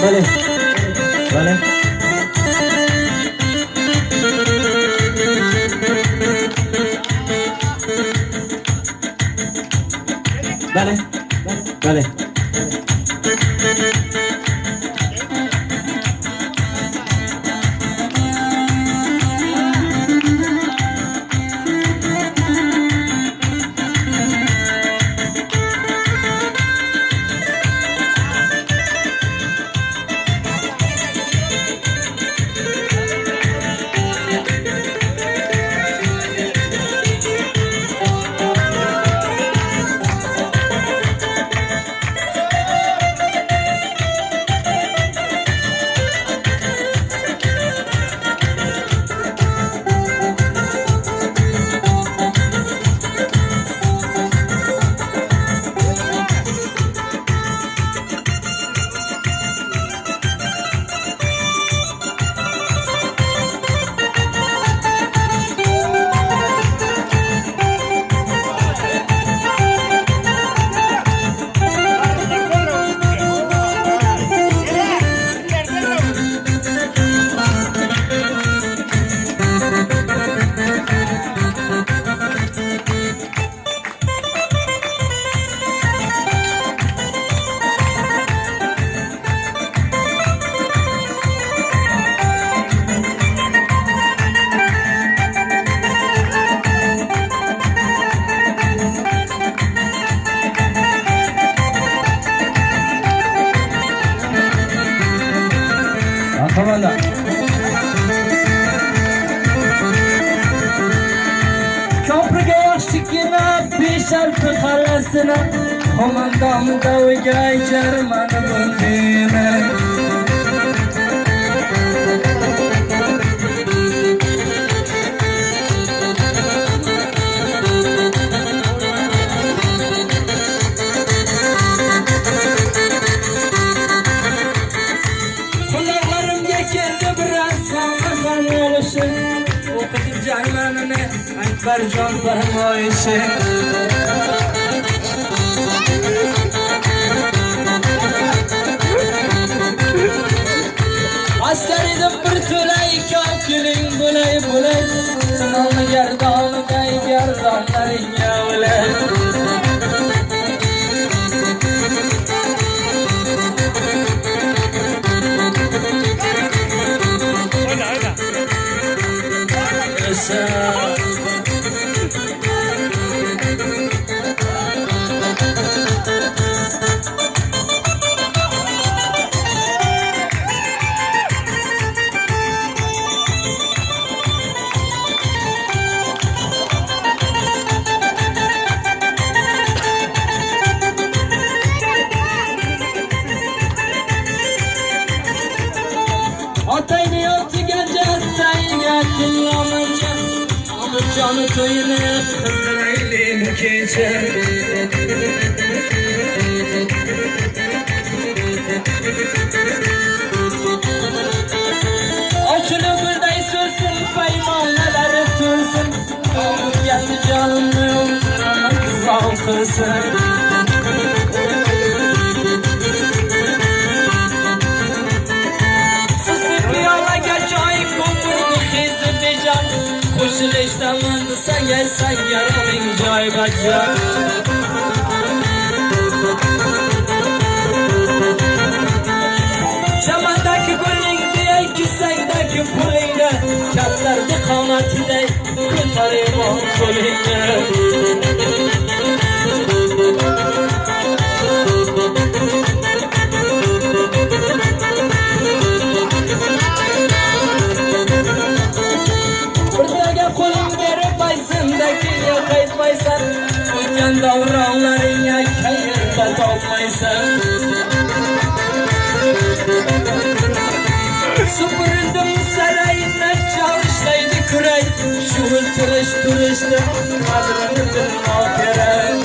Vale. Vale. Vale. Vale. Valla. Köprüge yaşlıkına beş alpı kalasına Komandamda uygay Cermanı bundime Okutup canlarını Ankar can parmayışı Askeriydim bir tülay Kalkülün bulay bulay Sınavlı gerdanı gay gerdanların yavlay Ataydı yolcu gece sayıya kullanınca Canı köyüne kızın elim geçer Açılı buradayı sürsün paymanları tutsun Oğlum geldi canım salkısın Sısık bir yola geç ay kumurdu hizib bir can Kuşuluştan sen gelsen yaralın cay bacak Şamandaki gülün diye küsendeki puluyla Katlardı kanatıyla kurtarayım o kuluyla Kayıtmaysan Ucan davranların ya kayırda toplaysan Süpürüldüm sarayına çalıştaydı küray Şuhul turuştu kadrınıdır o kere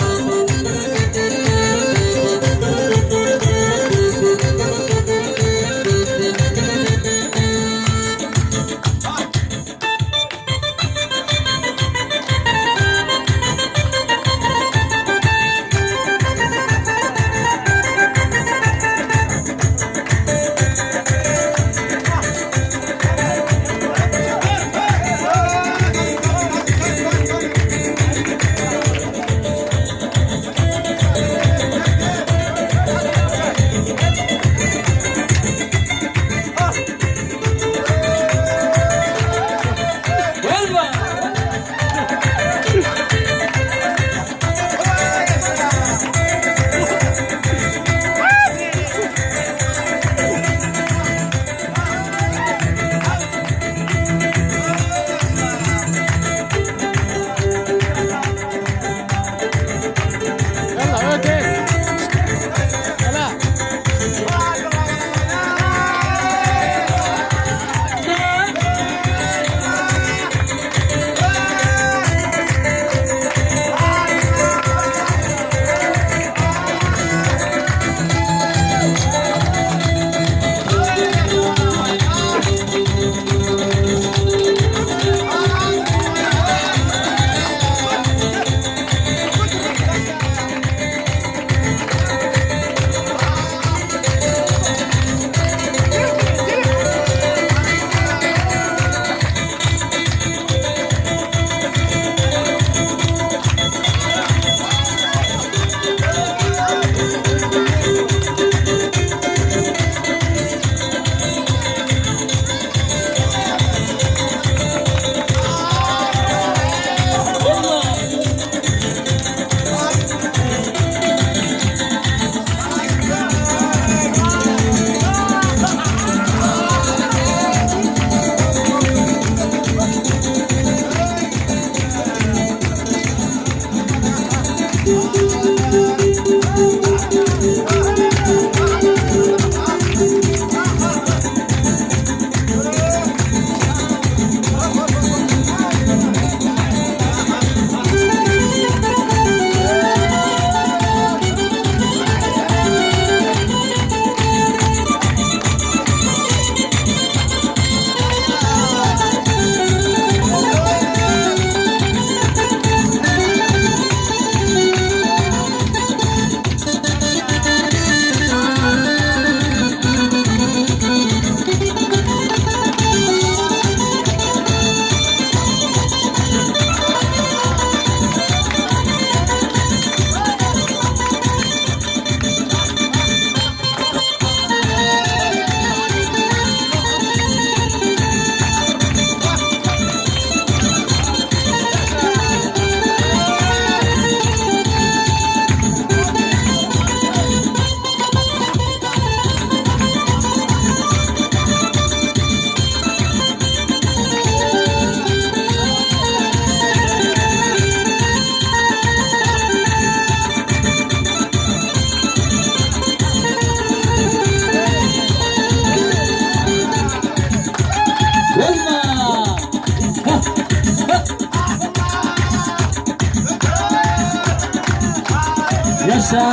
Yaşa,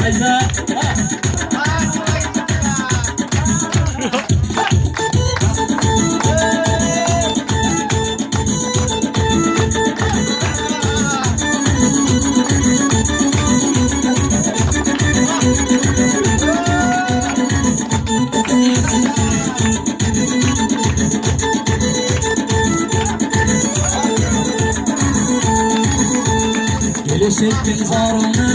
Ayza. Gelişettin zorunu,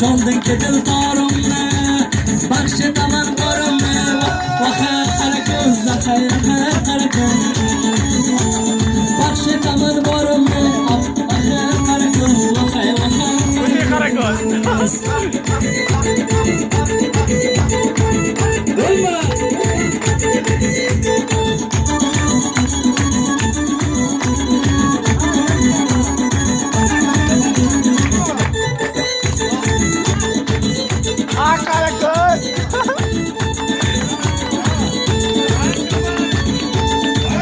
çoldun kedil torumunu, bakşı daman korumunu, vakı karakuz, zakayı karakuz. Bakşı daman korumunu, vakı karakuz, vakayı karakuz. Durma!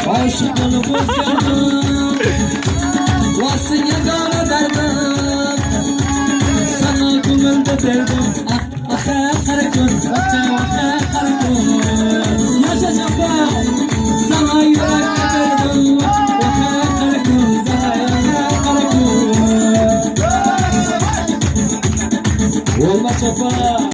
Aşık olup özledim, vasın yagana derdim, sana gümülde derdim, karakol, karakol. Yaşa çapa, sana yürek verdim, karakol, karakol. Olma çapa.